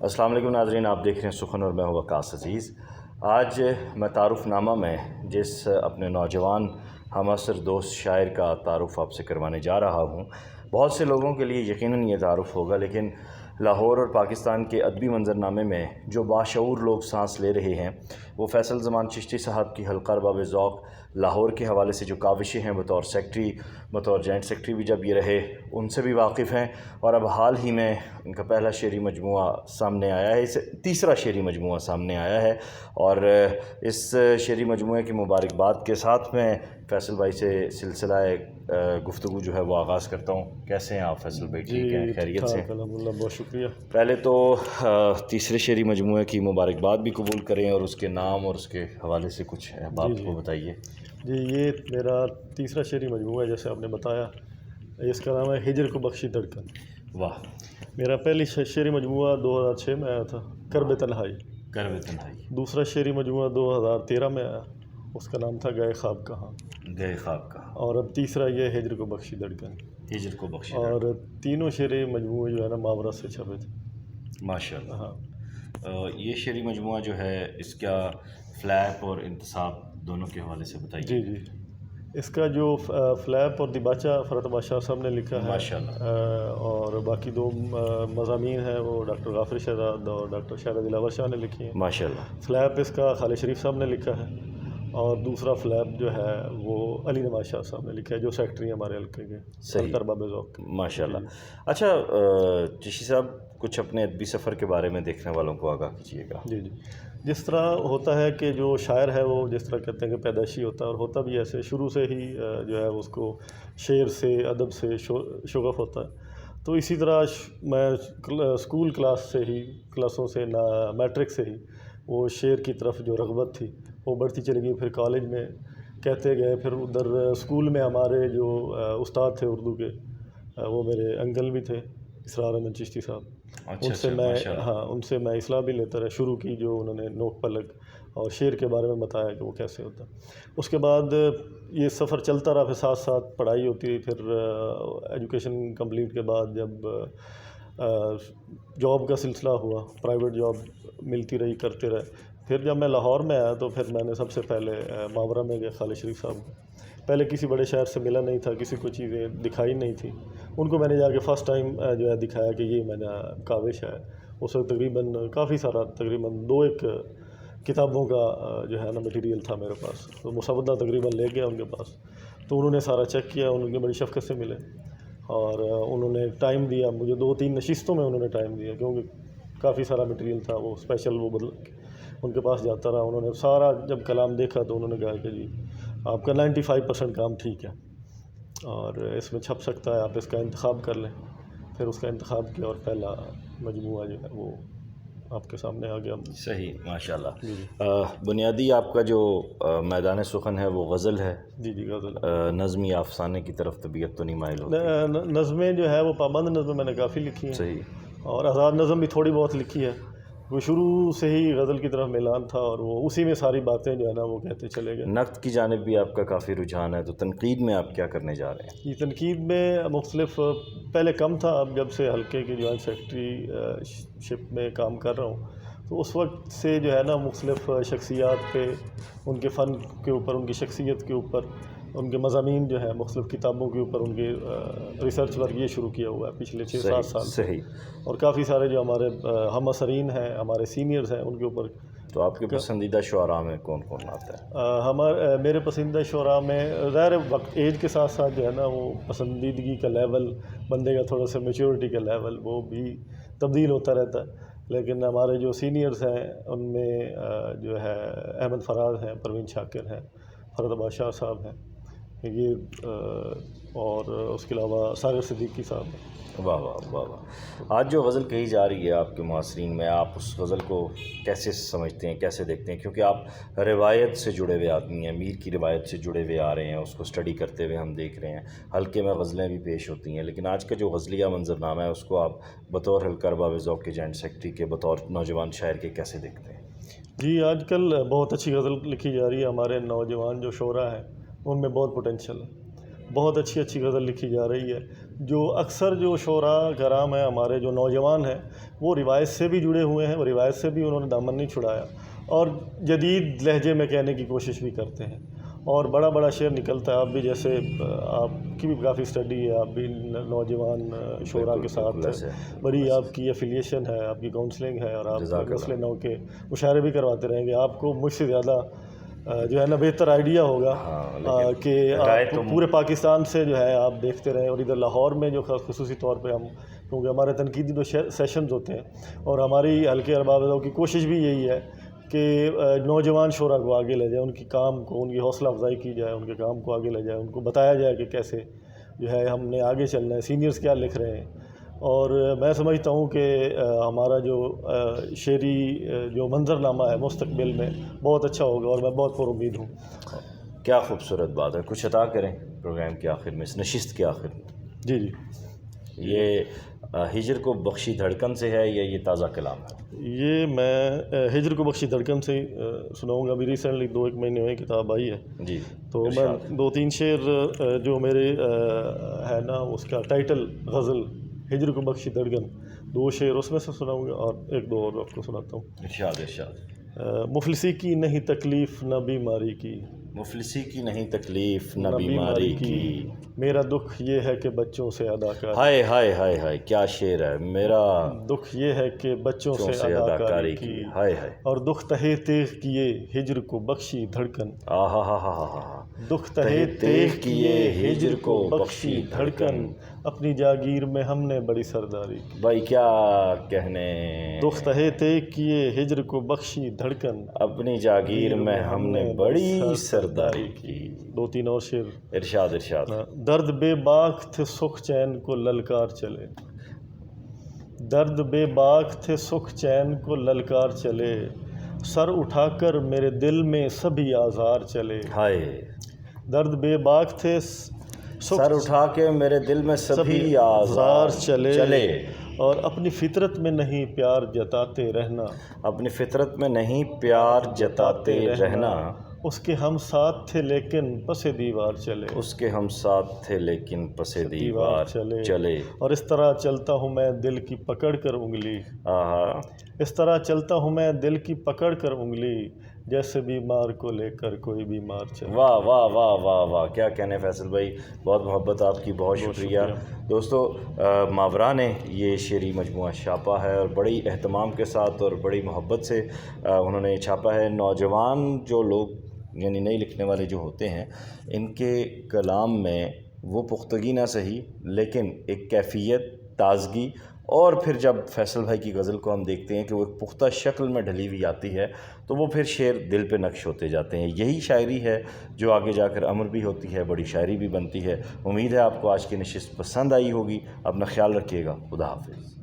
السلام علیکم ناظرین، آپ دیکھ رہے ہیں سخن اور میں ہوں وقاص عزیز۔ آج میں تعارف نامہ میں جس اپنے نوجوان ہم عصر دوست شاعر کا تعارف آپ سے کروانے جا رہا ہوں، بہت سے لوگوں کے لیے یقیناً یہ تعارف ہوگا، لیکن لاہور اور پاکستان کے ادبی منظرنامے میں جو باشعور لوگ سانس لے رہے ہیں وہ فیصل زمان چشتی صاحب کی حلقہ ارباب ذوق لاہور کے حوالے سے جو کاوشیں ہیں بطور سیکٹری، بطور جوائنٹ سیکٹری بھی جب یہ رہے، ان سے بھی واقف ہیں۔ اور اب حال ہی میں ان کا پہلا شعری مجموعہ سامنے آیا ہے، تیسرا شعری مجموعہ سامنے آیا ہے، اور اس شعری مجموعے کی مبارکباد کے ساتھ میں فیصل بھائی سے سلسلہ گفتگو جو ہے وہ آغاز کرتا ہوں۔ کیسے ہیں آپ فیصل بھائی؟ ٹھیک ہیں، خیریت سے؟ الحمد للہ، بہت شکریہ۔ پہلے تو تیسرے شعری مجموعے کی مبارکباد بھی قبول کریں اور اس کے نام اور اس کے حوالے سے کچھ احباب کو بتائیے۔ جی، یہ میرا تیسرا شعری مجموعہ ہے، جیسے آپ نے بتایا۔ اس کا نام ہے ہجر کو بخشی دھڑکن۔ واہ! میرا پہلی شعری مجموعہ 2006 میں آیا تھا، کرب تنہائی۔ کرب تنہائی۔ دوسرا شعری مجموعہ 2013 میں آیا، اس کا نام تھا گئے خواب کہاں۔ گئے خواب کہاں۔ اور اب تیسرا یہ ہجر کو بخشی دھڑکن۔ ہجر کو بخشی اور تینوں شعری مجموعے جو ہے نا ماورا سے چھپے تھے۔ ماشاء اللہ۔ ہاں، یہ شعری مجموعہ جو ہے اس کا فلیپ اور انتصاب دونوں کے حوالے سے بتائیے۔ جی جی، اس کا جو فلیپ اور دیباچہ فرحت بادشاہ صاحب نے لکھا ہے، ماشاءاللہ۔ اور باقی دو مضامین ہیں وہ ڈاکٹر غافر شہزاد اور ڈاکٹر شہزاد دلاور شاہ نے لکھی ہیں۔ ماشاءاللہ۔ فلیپ اس کا خالد شریف صاحب نے لکھا ہے، اور دوسرا فلیپ جو ہے وہ علی نواز شاہ صاحب نے لکھا ہے، جو سیکٹری ہیں ہمارے حلقے کے، حلقہ ارباب ذوق۔ ماشاءاللہ۔ اچھا چشتی صاحب، کچھ اپنے ادبی سفر کے بارے میں دیکھنے والوں کو آگاہ کیجیے گا۔ جی جی، جس طرح ہوتا ہے کہ جو شاعر ہے وہ جس طرح کہتے ہیں کہ پیدائشی ہوتا ہے، اور ہوتا بھی ایسے شروع سے ہی جو ہے اس کو شعر سے، ادب سے شغف ہوتا ہے۔ تو اسی طرح میں اسکول کلاسوں سے میٹرک سے ہی وہ شعر کی طرف جو رغبت تھی وہ بڑھتی چلی گئی۔ پھر کالج میں کہتے گئے، پھر ادھر اسکول میں ہمارے جو استاد تھے اردو کے، وہ میرے انکل بھی تھے، اسرار احمد چشتی صاحب۔ ان سے میں اصلاح بھی لیتا رہا، شروع کی جو انہوں نے نوک پلک اور شعر کے بارے میں بتایا کہ وہ کیسے ہوتا ہے۔ اس کے بعد یہ سفر چلتا رہا، پھر ساتھ ساتھ پڑھائی ہوتی رہی۔ پھر ایجوکیشن کمپلیٹ کے بعد جب جاب کا سلسلہ ہوا، پرائیویٹ جاب ملتی رہی، کرتے رہے۔ پھر جب میں لاہور میں آیا تو پھر میں نے سب سے پہلے ماورا میں گیا خالد شریف صاحب کو۔ پہلے کسی بڑے شاعر سے ملا نہیں تھا، کسی کو چیزیں دکھائی نہیں تھی، ان کو میں نے جا کے فرسٹ ٹائم جو ہے دکھایا کہ یہ میں نے کاوش ہے۔ اس وقت کافی سارا تقریباً 2-1 کتابوں کا جو ہے نا مٹیریل تھا میرے پاس، تو مسودہ تقریباً لے گیا ان کے پاس، تو انہوں نے سارا چیک کیا، انہوں نے بڑی شفقت سے ملے، اور انہوں نے ٹائم دیا مجھے، 2-3 نشستوں میں انہوں نے ٹائم دیا، کیونکہ کافی سارا مٹیریل تھا وہ اسپیشل، وہ ان کے پاس جاتا رہا۔ انہوں نے سارا جب کلام دیکھا تو انہوں نے کہا کہ جی آپ کا 95% کام ٹھیک ہے، اور اس میں چھپ سکتا ہے، آپ اس کا انتخاب کر لیں۔ پھر اس کا انتخاب کیا اور پہلا مجموعہ جو ہے وہ آپ کے سامنے آ گیا۔ صحیح، ماشاءاللہ۔ بنیادی آپ کا جو میدان سخن ہے وہ غزل ہے۔ جی جی، غزل۔ نظمی افسانے کی طرف طبیعت تو نہیں مائل ہوتی؟ نظمیں جو ہے وہ پابند نظم میں نے کافی لکھی ہیں۔ صحیح۔ اور آزاد نظم بھی تھوڑی بہت لکھی ہے۔ وہ شروع سے ہی غزل کی طرف میلان تھا، اور وہ اسی میں ساری باتیں جو ہے نا وہ کہتے چلے گئے۔ نقد کی جانب بھی آپ کا کافی رجحان ہے، تو تنقید میں آپ کیا کرنے جا رہے ہیں؟ یہ تنقید میں مختلف، پہلے کم تھا، اب جب سے حلقے کی جوائنٹ سیکٹری شپ میں کام کر رہا ہوں تو اس وقت سے جو ہے نا مختلف شخصیات پہ، ان کے فن کے اوپر، ان کی شخصیت کے اوپر، ان کے مضامین جو ہے مختلف کتابوں کے اوپر ان کے ریسرچ ورک یہ شروع کیا ہوا ہے پچھلے 6-7 سال۔ صحیح۔ اور کافی سارے جو ہمارے ہم عصرین ہیں، ہمارے سینئرز ہیں، ان کے اوپر۔ تو آپ کے پسندیدہ شعراء میں کون کون آتا ہے؟ میرے پسندیدہ شعراء میں ظاہر وقت ایج کے ساتھ ساتھ جو ہے نا وہ پسندیدگی کا لیول، بندے کا تھوڑا سا میچورٹی کا لیول وہ بھی تبدیل ہوتا رہتا ہے، لیکن ہمارے جو سینئرز ہیں ان میں جو ہے احمد فراز ہیں، پروین شاکر ہیں، فرحت بادشاہ صاحب ہیں، یہ اور اس کے علاوہ ساغر صدیقی صاحب ہیں۔ واہ واہ واہ واہ۔ آج جو غزل کہی جا رہی ہے آپ کے معاصرین میں، آپ اس غزل کو کیسے سمجھتے ہیں، کیسے دیکھتے ہیں؟ کیونکہ آپ روایت سے جڑے ہوئے آدمی ہیں، میر کی روایت سے جڑے ہوئے آ رہے ہیں، اس کو اسٹڈی کرتے ہوئے ہم دیکھ رہے ہیں، حلقے میں غزلیں بھی پیش ہوتی ہیں، لیکن آج کا جو غزلیہ منظرنامہ ہے اس کو آپ بطور حلقہ ارباب ذوق کے جوائنٹ سیکرٹری کے، بطور نوجوان شاعر کے کیسے دیکھتے ہیں؟ جی، آج کل بہت اچھی غزل لکھی جا رہی ہے، ہمارے نوجوان جو شعراء ہیں ان میں بہت پوٹینشیل ہے، بہت اچھی غزل لکھی جا رہی ہے، جو اکثر جو شعراء کرام ہیں ہمارے جو نوجوان ہیں وہ روایت سے بھی جڑے ہوئے ہیں، وہ روایت سے بھی انہوں نے دامن نہیں چھڑایا اور جدید لہجے میں کہنے کی کوشش بھی کرتے ہیں اور بڑا بڑا شعر نکلتا ہے. آپ بھی جیسے آپ کی بھی کافی اسٹڈی ہے، آپ بھی نوجوان شعراء کے ساتھ بڑی آپ کی افیلیشن ہے، آپ کی کاؤنسلنگ ہے اور آپ مسئلے نو کے مشاعرے بھی کرواتے رہیں گے. آپ کو مجھ سے زیادہ جو ہے نا بہتر آئیڈیا ہوگا کہ آپ پورے پاکستان سے جو ہے آپ دیکھتے رہیں. اور ادھر لاہور میں جو خصوصی طور پہ ہم، کیونکہ ہمارے تنقیدی جو سیشنز ہوتے ہیں اور ہماری حلقے اربابوں کی کوشش بھی یہی ہے کہ نوجوان شعراء کو آگے لے جائیں، ان کی کام کو، ان کی حوصلہ افزائی کی جائے، ان کے کام کو آگے لے جائے، ان کو بتایا جائے کہ کیسے جو ہے ہم نے آگے چلنا ہے، سینئرز کیا لکھ رہے ہیں. اور میں سمجھتا ہوں کہ ہمارا جو شعری جو منظرنامہ ہے مستقبل میں بہت اچھا ہوگا اور میں بہت پر امید ہوں. کیا خوبصورت بات ہے. کچھ عطا کریں پروگرام کے آخر میں، اس نشست کے آخر میں. جی جی، یہ ہجر کو بخشی دھڑکن سے ہے یا یہ تازہ کلام ہے؟ یہ میں ہجر کو بخشی دھڑکن سے سناؤں گا. ابھی ریسنٹلی 2-1 مہینے ہوئے کتاب آئی ہے جی، تو میں 2-3 شعر جو میرے ہے نا اس کا ٹائٹل غزل ہجر کو بخشی دھڑکن، 2 شعر اس میں سے سناؤں گا اور 1-2 اور آپ کو سناتا ہوں. ارشاد ارشاد. مفلسی کی نہیں تکلیف نہ بیماری کی، مفلسی کی نہیں تکلیف نہ بیماری کی، میرا دکھ یہ ہے کہ بچوں سے ادا کاری. ہائے ہائے ہائے ہائے، کیا شعر ہے. میرا دکھ یہ ہے کہ بچوں سے ادا کاری کی، ہائے ہائے. اور دکھ تہے تیغ کیے ہجر کو بخشی دھڑکن. آہا ہا ہا ہا. دکھ تہے تیغ کیے ہجر کو بخشی دھڑکن، اپنی جاگیر میں ہم نے بڑی سرداری کی. بھائی کیا کہنے. دکھ تہے تیغ کیے ہجر کو بخشی دھڑکن، اپنی جاگیر میں ہم نے بڑی سرداری کی. 2-3 اور شعر. ارشاد ارشاد. درد بے باک تھے سکھ چین کو للکار چلے، درد بے باک تھے سکھ چین کو للکار چلے، سر اٹھا کر میرے دل میں سبھی آزار چلے. ہائے. درد بے باک تھے سر اٹھا کے میرے دل میں سبھی آزار چلے، اور اپنی فطرت میں نہیں پیار جتاتے رہنا، اپنی فطرت میں نہیں پیار جتاتے رہنا، اس کے ہم ساتھ تھے لیکن پس دیوار چلے، اس کے ہم ساتھ تھے لیکن پس دیوار چلے. اور اس طرح چلتا ہوں میں دل کی پکڑ کر انگلی، آہا. اس طرح چلتا ہوں میں دل کی پکڑ کر انگلی، جیسے بیمار کو لے کر کوئی بیمار چلے. واہ واہ واہ واہ واہ، کیا کہنے فیصل بھائی. بہت محبت آپ کی، بہت شکریہ. دوستو، ماورا نے یہ شعری مجموعہ چھاپا ہے اور بڑی اہتمام کے ساتھ اور بڑی محبت سے انہوں نے چھاپا ہے. نوجوان جو لوگ یعنی نئی لکھنے والے جو ہوتے ہیں، ان کے کلام میں وہ پختگی نہ صحیح لیکن ایک کیفیت، تازگی، اور پھر جب فیصل بھائی کی غزل کو ہم دیکھتے ہیں کہ وہ ایک پختہ شکل میں ڈھلی ہوئی آتی ہے تو وہ پھر شعر دل پہ نقش ہوتے جاتے ہیں. یہی شاعری ہے جو آگے جا کر امر بھی ہوتی ہے، بڑی شاعری بھی بنتی ہے. امید ہے آپ کو آج کی نشست پسند آئی ہوگی. اپنا خیال رکھیے گا. خدا حافظ.